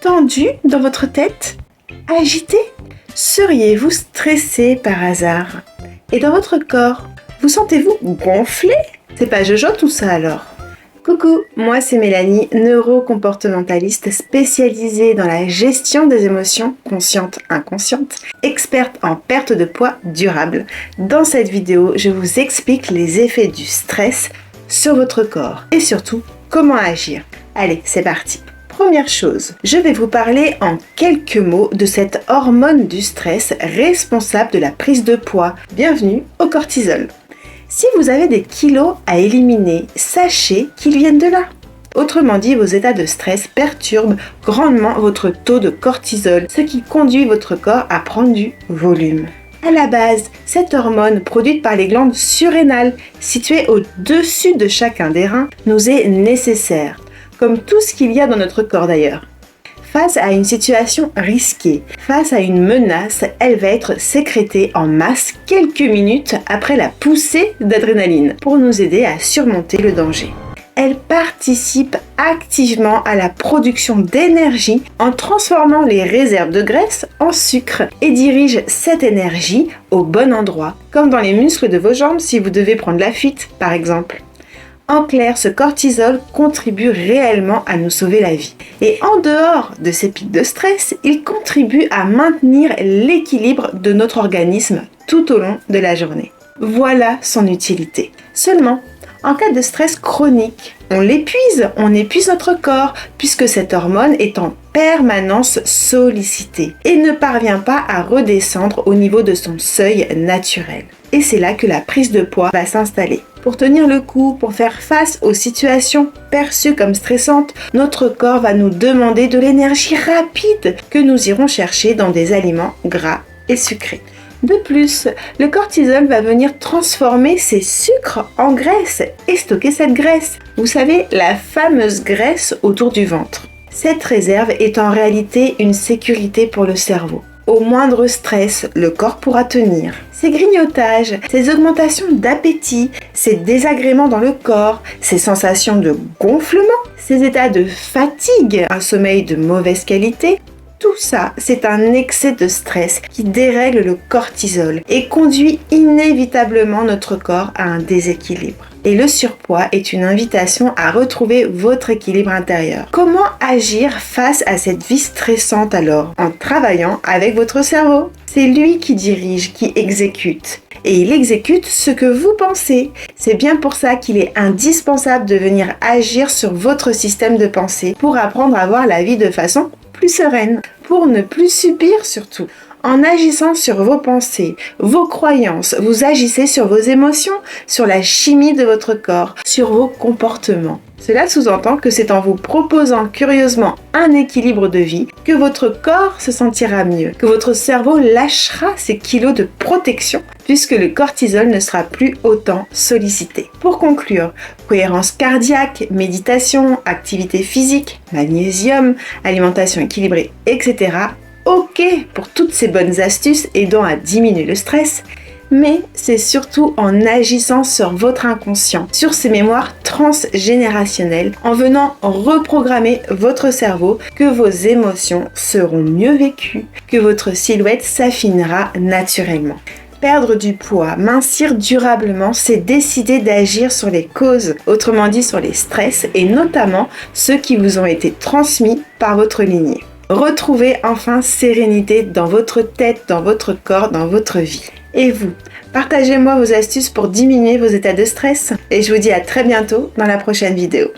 Tendu dans votre tête? Agité? Seriez-vous stressé par hasard? Et dans votre corps, vous sentez-vous gonflé? C'est pas Jojo tout ça alors? Coucou, moi c'est Mélanie, neurocomportementaliste spécialisée dans la gestion des émotions conscientes-inconscientes, experte en perte de poids durable. Dans cette vidéo, je vous explique les effets du stress sur votre corps et surtout comment agir. Allez, c'est parti! Première chose, je vais vous parler en quelques mots de cette hormone du stress responsable de la prise de poids. Bienvenue au cortisol. Si vous avez des kilos à éliminer, sachez qu'ils viennent de là. Autrement dit, vos états de stress perturbent grandement votre taux de cortisol, ce qui conduit votre corps à prendre du volume. À la base, cette hormone produite par les glandes surrénales, situées au-dessus de chacun des reins, nous est nécessaire, comme tout ce qu'il y a dans notre corps d'ailleurs. Face à une situation risquée, face à une menace, elle va être sécrétée en masse quelques minutes après la poussée d'adrénaline pour nous aider à surmonter le danger. Elle participe activement à la production d'énergie en transformant les réserves de graisse en sucre et dirige cette énergie au bon endroit, comme dans les muscles de vos jambes si vous devez prendre la fuite par exemple. En clair, ce cortisol contribue réellement à nous sauver la vie. Et en dehors de ces pics de stress, il contribue à maintenir l'équilibre de notre organisme tout au long de la journée. Voilà son utilité. Seulement, en cas de stress chronique, on épuise notre corps puisque cette hormone est en permanence sollicitée et ne parvient pas à redescendre au niveau de son seuil naturel. Et c'est là que la prise de poids va s'installer. Pour tenir le coup, pour faire face aux situations perçues comme stressantes, notre corps va nous demander de l'énergie rapide que nous irons chercher dans des aliments gras et sucrés. De plus, le cortisol va venir transformer ces sucres en graisse et stocker cette graisse. Vous savez, la fameuse graisse autour du ventre. Cette réserve est en réalité une sécurité pour le cerveau. Au moindre stress, le corps pourra tenir. Ces grignotages, ces augmentations d'appétit, ces désagréments dans le corps, ces sensations de gonflement, ces états de fatigue, un sommeil de mauvaise qualité, tout ça, c'est un excès de stress qui dérègle le cortisol et conduit inévitablement notre corps à un déséquilibre. Et le surpoids est une invitation à retrouver votre équilibre intérieur. Comment agir face à cette vie stressante alors? En travaillant avec votre cerveau. C'est lui qui dirige, qui exécute. Et il exécute ce que vous pensez. C'est bien pour ça qu'il est indispensable de venir agir sur votre système de pensée pour apprendre à voir la vie de façon plus sereine, pour ne plus subir surtout. En agissant sur vos pensées, vos croyances, vous agissez sur vos émotions, sur la chimie de votre corps, sur vos comportements. Cela sous-entend que c'est en vous proposant curieusement un équilibre de vie que votre corps se sentira mieux, que votre cerveau lâchera ses kilos de protection puisque le cortisol ne sera plus autant sollicité. Pour conclure, cohérence cardiaque, méditation, activité physique, magnésium, alimentation équilibrée, etc. Ok pour toutes ces bonnes astuces aidant à diminuer le stress, mais c'est surtout en agissant sur votre inconscient, sur ces mémoires transgénérationnelles, en venant reprogrammer votre cerveau que vos émotions seront mieux vécues, que votre silhouette s'affinera naturellement. Perdre du poids, mincir durablement, c'est décider d'agir sur les causes, autrement dit sur les stress et notamment ceux qui vous ont été transmis par votre lignée. Retrouvez enfin sérénité dans votre tête, dans votre corps, dans votre vie. Et vous, partagez-moi vos astuces pour diminuer vos états de stress et je vous dis à très bientôt dans la prochaine vidéo.